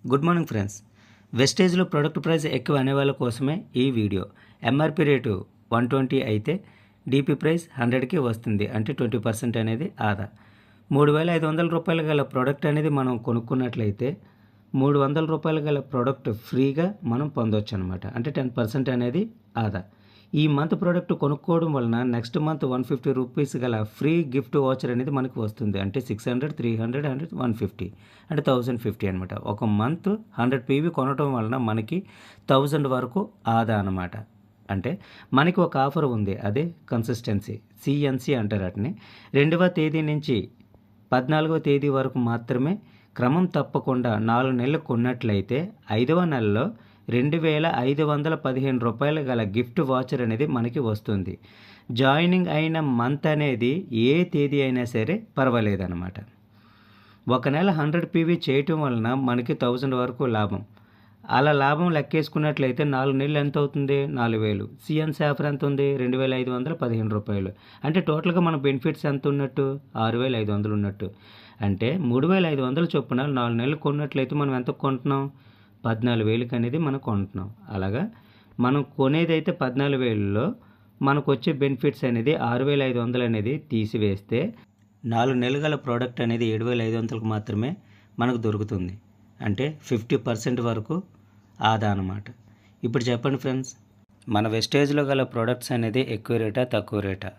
Good morning friends. వెస్టేజ్లో product price ఎక్కువ అనే వాళ్ళ కోసమే ఈ వీడియో. ఎంఆర్పి రేటు 120 అయితే డిపి ప్రైస్ 100కి వస్తుంది, అంటే 20% అనేది ఆదా. 3,500 రూపాయలు గల ప్రోడక్ట్ అనేది మనం కొనుక్కున్నట్లయితే 300 రూపాయలు గల ప్రోడక్ట్ ఫ్రీగా మనం పొందవచ్చు అనమాట, అంటే 10% అనేది ఆదా. ఈ మంత్ ప్రోడక్ట్ కొనుక్కోవడం వలన నెక్స్ట్ మంత్ 150 రూపీస్ గల ఫ్రీ గిఫ్ట్ వాచర్ అనేది మనకు వస్తుంది, అంటే 600, 300 అండ్ 150 అంటే 1050 అనమాట. ఒక మంత్ 100 పీవీ కొనడం వలన మనకి 1000 వరకు ఆదా అనమాట. అంటే మనకి ఒక ఆఫర్ ఉంది, అదే కన్సిస్టెన్సీ, సిఎన్సి అంటారు వాటిని. 2వ తేదీ నుంచి 14వ తేదీ వరకు మాత్రమే క్రమం తప్పకుండా 4 నెలలు కొన్నట్లయితే 5వ నెలలో 2,515 రూపాయలు గల గిఫ్ట్ వాచర్ అనేది మనకి వస్తుంది. జాయినింగ్ అయిన మంత్ అనేది ఏ తేదీ అయినా సరే పర్వాలేదన్నమాట. ఒక నెల 100 పీవీ చేయటం వలన మనకి 1000 వరకు లాభం. అలా లాభం లెక్కేసుకున్నట్లయితే 4 నెలలు ఎంత అవుతుంది? 4,000. సిఎన్సి ఆఫర్ ఎంత ఉంది? 2,515 రూపాయలు. అంటే టోటల్గా మన బెనిఫిట్స్ ఎంత ఉన్నట్టు? 6,500 ఉన్నట్టు. అంటే 3,500 చొప్పున 4 నెలలు కొన్నట్లయితే మనం ఎంత కొంటున్నాం? 14,000కి అనేది మనం కొంటున్నాం. అలాగా మనం కొనేదైతే 14,000లో మనకు వచ్చే బెనిఫిట్స్ అనేది 6,500 అనేది తీసివేస్తే 4 నెలలు గల ప్రోడక్ట్ అనేది 7,500కి మాత్రమే మనకు దొరుకుతుంది. అంటే 50% వరకు ఆదా అన్నమాట. ఇప్పుడు చెప్పండి ఫ్రెండ్స్, మన వెస్టేజ్లో గల ప్రోడక్ట్స్ అనేది ఎక్కువ రేటా తక్కువ రేటా?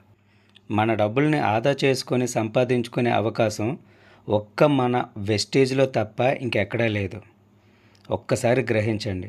మన డబ్బుల్ని ఆదా చేసుకొని సంపాదించుకునే అవకాశం ఒక్క మన వెస్టేజ్లో తప్ప ఇంకెక్కడా లేదు. ఒక్కసారి గ్రహించండి.